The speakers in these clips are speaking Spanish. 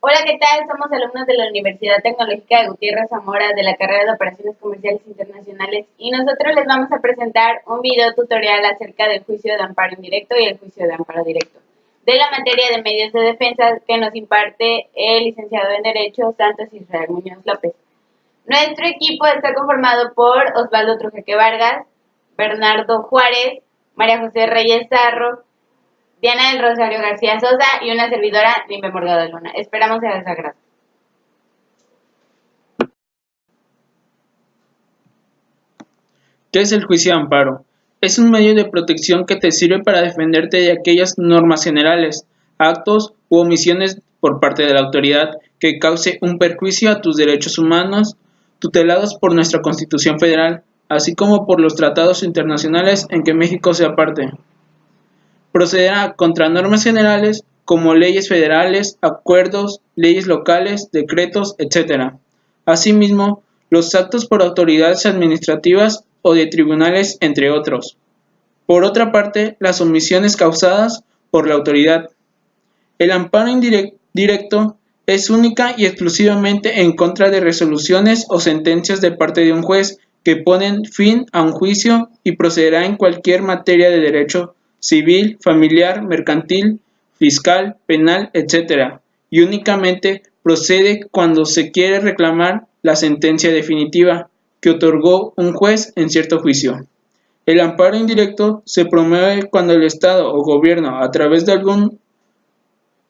Hola, ¿qué tal? Somos alumnos de la Universidad Tecnológica de Gutiérrez Zamora de la carrera de Operaciones Comerciales Internacionales y nosotros les vamos a presentar un video tutorial acerca del juicio de amparo indirecto y el juicio de amparo directo de la materia de medios de defensa que nos imparte el licenciado en Derecho Santos Israel Muñoz López. Nuestro equipo está conformado por Osvaldo Trujeque Vargas, Bernardo Juárez, María José Reyes Zarro, Diana del Rosario García Sosa y una servidora, Limbe Morgado Luna. Esperamos sea de su agrado. ¿Qué es el juicio de amparo? Es un medio de protección que te sirve para defenderte de aquellas normas generales, actos u omisiones por parte de la autoridad que cause un perjuicio a tus derechos humanos tutelados por nuestra Constitución Federal, así como por los tratados internacionales en que México sea parte. Procederá contra normas generales como leyes federales, acuerdos, leyes locales, decretos, etc. Asimismo, los actos por autoridades administrativas o de tribunales, entre otros. Por otra parte, las omisiones causadas por la autoridad. El amparo indirecto es única y exclusivamente en contra de resoluciones o sentencias de parte de un juez que ponen fin a un juicio y procederá en cualquier materia de derecho civil, familiar, mercantil, fiscal, penal, etc. Y únicamente procede cuando se quiere reclamar la sentencia definitiva que otorgó un juez en cierto juicio. El amparo indirecto se promueve cuando el Estado o gobierno, a través de algún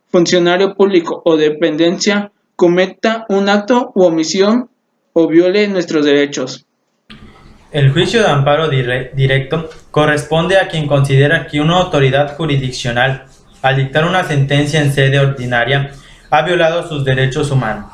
funcionario público o dependencia, cometa un acto u omisión o viole nuestros derechos. El juicio de amparo directo corresponde a quien considera que una autoridad jurisdiccional, al dictar una sentencia en sede ordinaria, ha violado sus derechos humanos.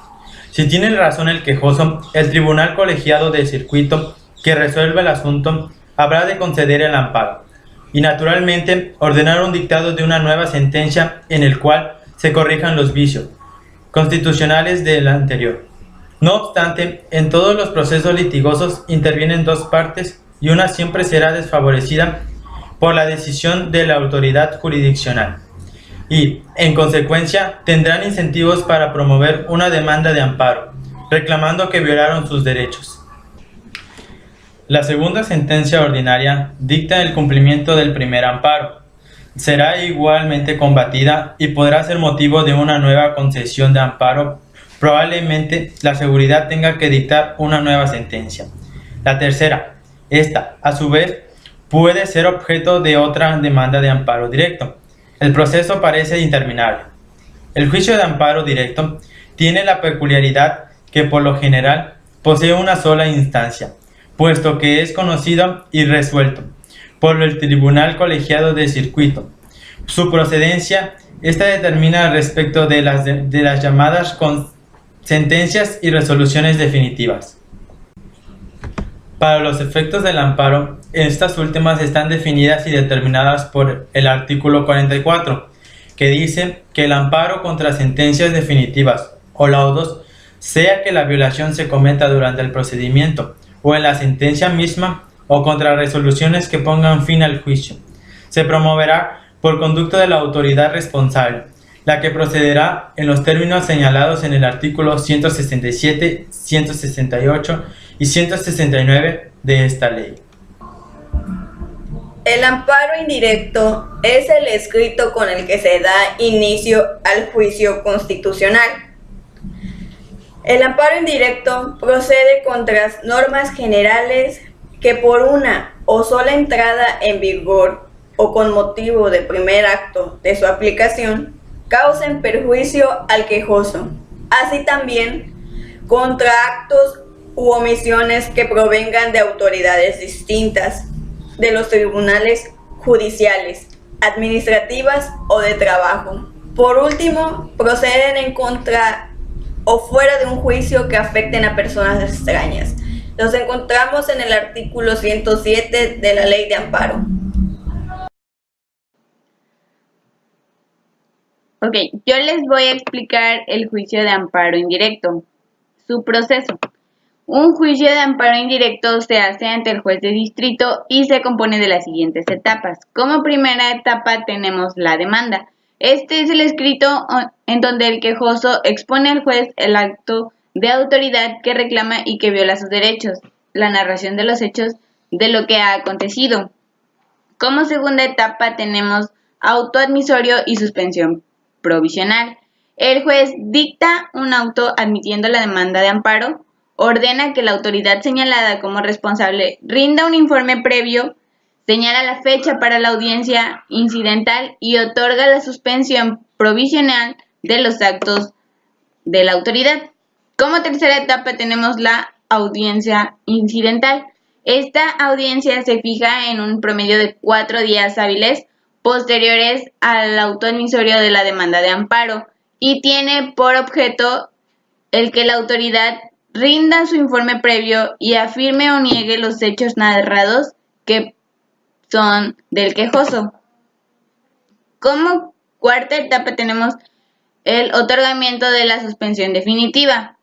Si tiene razón el quejoso, el tribunal colegiado de circuito que resuelve el asunto habrá de conceder el amparo y, naturalmente, ordenar un dictado de una nueva sentencia en el cual se corrijan los vicios constitucionales de la anterior. No obstante, en todos los procesos litigosos intervienen dos partes y una siempre será desfavorecida por la decisión de la autoridad jurisdiccional y, en consecuencia, tendrán incentivos para promover una demanda de amparo, reclamando que violaron sus derechos. La segunda sentencia ordinaria dicta el cumplimiento del primer amparo. Será igualmente combatida y podrá ser motivo de una nueva concesión de amparo. Probablemente la seguridad tenga que dictar una nueva sentencia. La tercera, esta, a su vez, puede ser objeto de otra demanda de amparo directo. El proceso parece interminable. El juicio de amparo directo tiene la peculiaridad que por lo general posee una sola instancia, puesto que es conocido y resuelto por el tribunal colegiado de circuito. Su procedencia, esta determina respecto de las llamadas sentencias y resoluciones definitivas. Para los efectos del amparo, estas últimas están definidas y determinadas por el artículo 44, que dice que el amparo contra sentencias definitivas o laudos, sea que la violación se cometa durante el procedimiento o en la sentencia misma o contra resoluciones que pongan fin al juicio, se promoverá por conducto de la autoridad responsable, la que procederá en los términos señalados en el artículo 167, 168 y 169 de esta ley. El amparo indirecto es el escrito con el que se da inicio al juicio constitucional. El amparo indirecto procede contra normas generales que por una o sola entrada en vigor o con motivo del primer acto de su aplicación causen perjuicio al quejoso, así también contra actos u omisiones que provengan de autoridades distintas, de los tribunales judiciales, administrativas o de trabajo. Por último, proceden en contra o fuera de un juicio que afecten a personas extrañas. Los encontramos en el artículo 107 de la Ley de Amparo. Ok, yo les voy a explicar el juicio de amparo indirecto, su proceso. Un juicio de amparo indirecto se hace ante el juez de distrito y se compone de las siguientes etapas. Como primera etapa tenemos la demanda, Este es el escrito en donde el quejoso expone al juez el acto de autoridad que reclama y que viola sus derechos, la narración de los hechos de lo que ha acontecido. Como segunda etapa tenemos auto admisorio y suspensión provisional. El juez dicta un auto admitiendo la demanda de amparo, ordena que la autoridad señalada como responsable rinda un informe previo, señala la fecha para la audiencia incidental y otorga la suspensión provisional de los actos de la autoridad. Como tercera etapa tenemos la audiencia incidental. Esta audiencia se fija en un promedio de 4 días hábiles posteriores al auto admisorio de la demanda de amparo y tiene por objeto el que la autoridad rinda su informe previo y afirme o niegue los hechos narrados que son del quejoso. Como cuarta etapa tenemos el otorgamiento de la suspensión definitiva.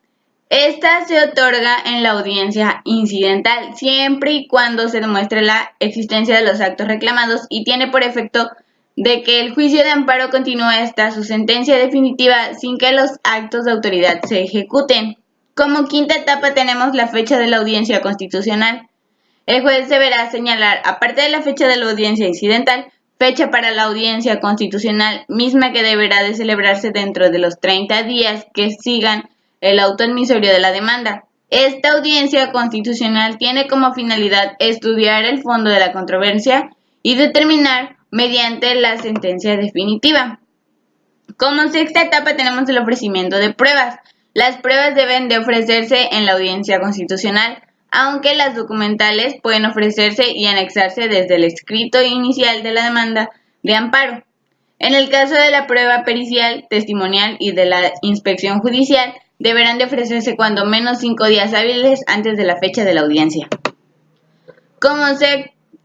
Esta se otorga en la audiencia incidental, siempre y cuando se demuestre la existencia de los actos reclamados y tiene por efecto de que el juicio de amparo continúe hasta su sentencia definitiva sin que los actos de autoridad se ejecuten. Como quinta etapa tenemos la fecha de la audiencia constitucional. El juez deberá señalar, aparte de la fecha de la audiencia incidental, fecha para la audiencia constitucional, misma que deberá de celebrarse dentro de los 30 días que sigan el auto admisorio de la demanda. Esta audiencia constitucional tiene como finalidad estudiar el fondo de la controversia y determinar mediante la sentencia definitiva. Como sexta etapa tenemos el ofrecimiento de pruebas. Las pruebas deben de ofrecerse en la audiencia constitucional, aunque las documentales pueden ofrecerse y anexarse desde el escrito inicial de la demanda de amparo. En el caso de la prueba pericial, testimonial y de la inspección judicial, deberán de ofrecerse cuando menos 5 días hábiles antes de la fecha de la audiencia. Como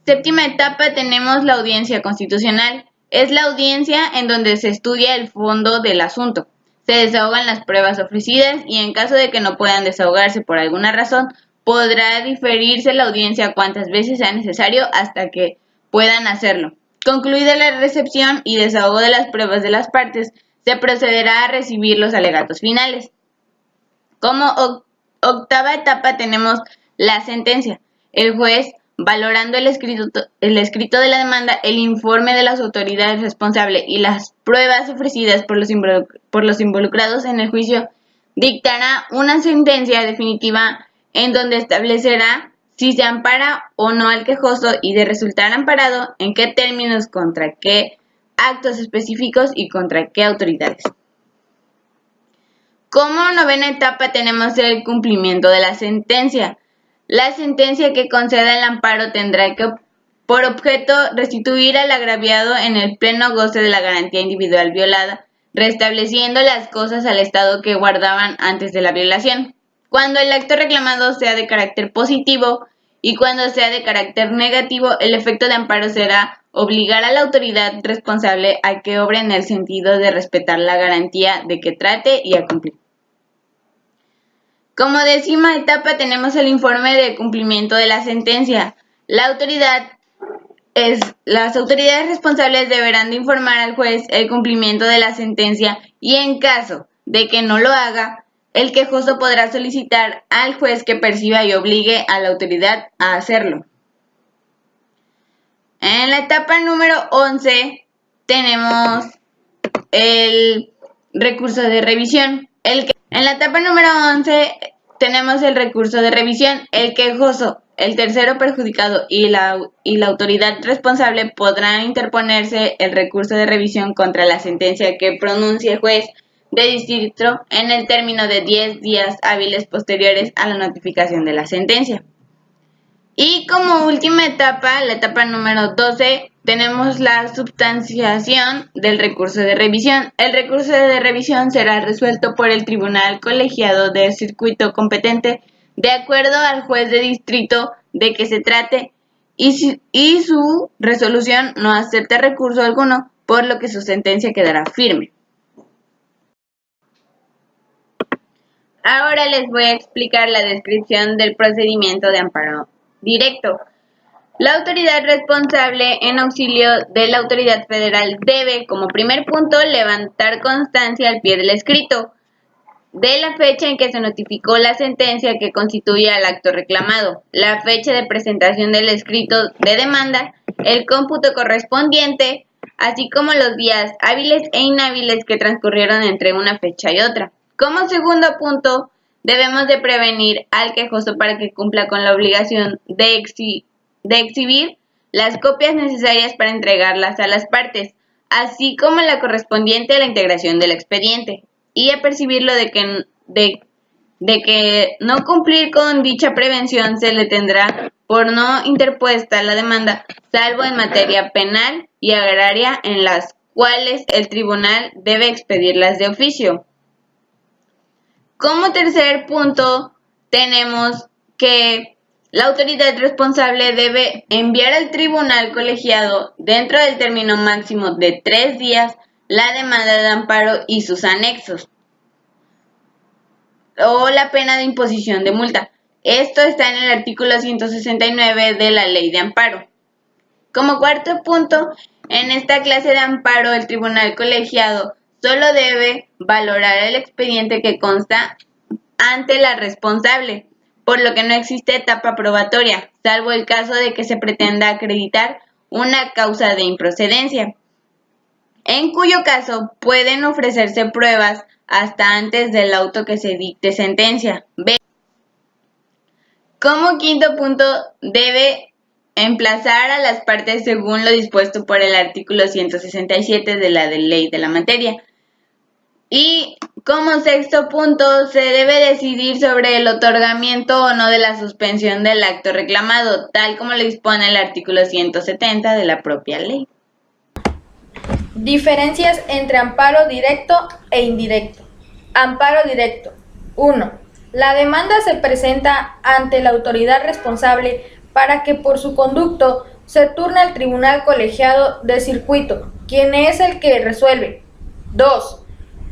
séptima etapa tenemos la audiencia constitucional. Es la audiencia en donde se estudia el fondo del asunto. Se desahogan las pruebas ofrecidas y en caso de que no puedan desahogarse por alguna razón, podrá diferirse la audiencia cuantas veces sea necesario hasta que puedan hacerlo. Concluida la recepción y desahogo de las pruebas de las partes, se procederá a recibir los alegatos finales. Como octava etapa tenemos la sentencia. El juez, valorando el escrito de la demanda, el informe de las autoridades responsables y las pruebas ofrecidas por los involucrados en el juicio, dictará una sentencia definitiva en donde establecerá si se ampara o no al quejoso y de resultar amparado, en qué términos, contra qué actos específicos y contra qué autoridades. Como novena etapa tenemos el cumplimiento de la sentencia. La sentencia que conceda el amparo tendrá por objeto restituir al agraviado en el pleno goce de la garantía individual violada, restableciendo las cosas al estado que guardaban antes de la violación. Cuando el acto reclamado sea de carácter positivo y cuando sea de carácter negativo, el efecto de amparo será obligar a la autoridad responsable a que obre en el sentido de respetar la garantía de que trate y a cumplir. Como décima etapa tenemos el informe de cumplimiento de la sentencia. Las autoridades responsables deberán de informar al juez el cumplimiento de la sentencia y en caso de que no lo haga, el quejoso podrá solicitar al juez que perciba y obligue a la autoridad a hacerlo. En la etapa número 11 tenemos el recurso de revisión. En la etapa número 11 tenemos el recurso de revisión. El quejoso, el tercero perjudicado y la autoridad responsable podrán interponerse el recurso de revisión contra la sentencia que pronuncie el juez de distrito en el término de 10 días hábiles posteriores a la notificación de la sentencia. Y como última etapa, la etapa número 12, tenemos la substanciación del recurso de revisión. El recurso de revisión será resuelto por el tribunal colegiado de circuito competente de acuerdo al juez de distrito de que se trate y su resolución no acepta recurso alguno, por lo que su sentencia quedará firme. Ahora les voy a explicar la descripción del procedimiento de amparo directo. La autoridad responsable en auxilio de la autoridad federal debe, como primer punto, levantar constancia al pie del escrito de la fecha en que se notificó la sentencia que constituye al acto reclamado, la fecha de presentación del escrito de demanda, el cómputo correspondiente, así como los días hábiles e inhábiles que transcurrieron entre una fecha y otra. Como segundo punto, debemos de prevenir al quejoso para que cumpla con la obligación de exhibir las copias necesarias para entregarlas a las partes, así como la correspondiente a la integración del expediente, y apercibirlo de que no cumplir con dicha prevención se le tendrá por no interpuesta la demanda, salvo en materia penal y agraria, en las cuales el tribunal debe expedirlas de oficio. Como tercer punto, tenemos que la autoridad responsable debe enviar al tribunal colegiado, dentro del término máximo de 3 días, la demanda de amparo y sus anexos, o la pena de imposición de multa. Esto está en el artículo 169 de la Ley de Amparo. Como cuarto punto, en esta clase de amparo, el tribunal colegiado solo debe valorar el expediente que consta ante la responsable, por lo que no existe etapa probatoria, salvo el caso de que se pretenda acreditar una causa de improcedencia, en cuyo caso pueden ofrecerse pruebas hasta antes del auto que se dicte sentencia. B. Como quinto punto, debe emplazar a las partes según lo dispuesto por el artículo 167 de la Ley de la materia. Y como sexto punto, se debe decidir sobre el otorgamiento o no de la suspensión del acto reclamado, tal como lo dispone el artículo 170 de la propia ley. Diferencias entre amparo directo e indirecto. Amparo directo. 1. La demanda se presenta ante la autoridad responsable para que por su conducto se turne al tribunal colegiado de circuito, quien es el que resuelve. 2.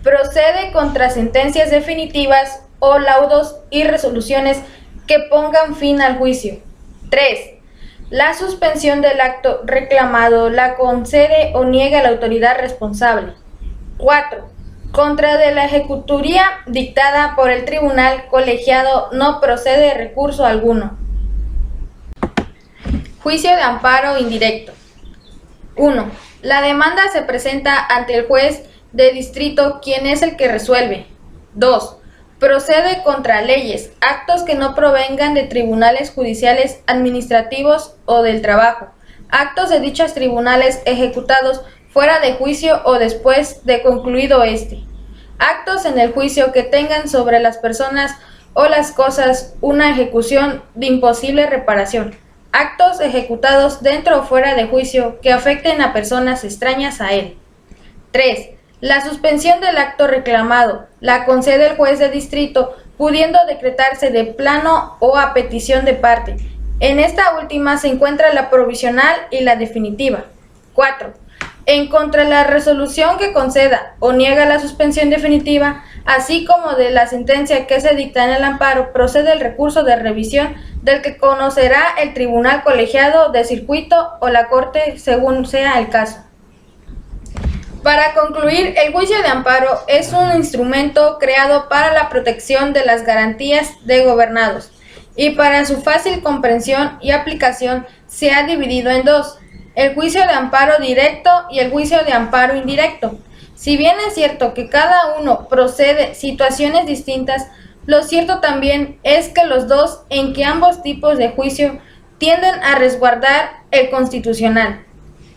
Procede contra sentencias definitivas o laudos y resoluciones que pongan fin al juicio. 3. La suspensión del acto reclamado la concede o niega la autoridad responsable. 4. Contra de la ejecutoria dictada por el tribunal colegiado no procede recurso alguno. Juicio de amparo indirecto. 1. La demanda se presenta ante el juez de distrito, quien es el que resuelve. 2. Procede contra leyes, actos que no provengan de tribunales judiciales, administrativos o del trabajo, actos de dichos tribunales ejecutados fuera de juicio o después de concluido este, actos en el juicio que tengan sobre las personas o las cosas una ejecución de imposible reparación, actos ejecutados dentro o fuera de juicio que afecten a personas extrañas a él. 3. La suspensión del acto reclamado la concede el juez de distrito, pudiendo decretarse de plano o a petición de parte. En esta última se encuentra la provisional y la definitiva. 4. En contra de la resolución que conceda o niega la suspensión definitiva, así como de la sentencia que se dicta en el amparo, procede el recurso de revisión del que conocerá el tribunal colegiado de circuito o la corte según sea el caso. Para concluir, el juicio de amparo es un instrumento creado para la protección de las garantías de gobernados y para su fácil comprensión y aplicación se ha dividido en dos: el juicio de amparo directo y el juicio de amparo indirecto. Si bien es cierto que cada uno procede situaciones distintas, lo cierto también es que los dos, en que ambos tipos de juicio tienden a resguardar el constitucional,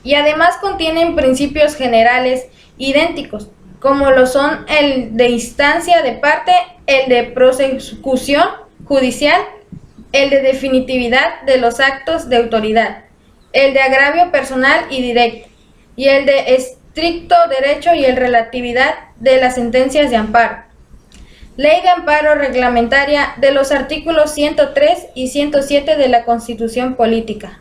y además contienen principios generales idénticos, como lo son el de instancia de parte, el de prosecución judicial, el de definitividad de los actos de autoridad, el de agravio personal y directo, y el de estricto derecho y el relatividad de las sentencias de amparo. Ley de amparo reglamentaria de los artículos 103 y 107 de la Constitución Política.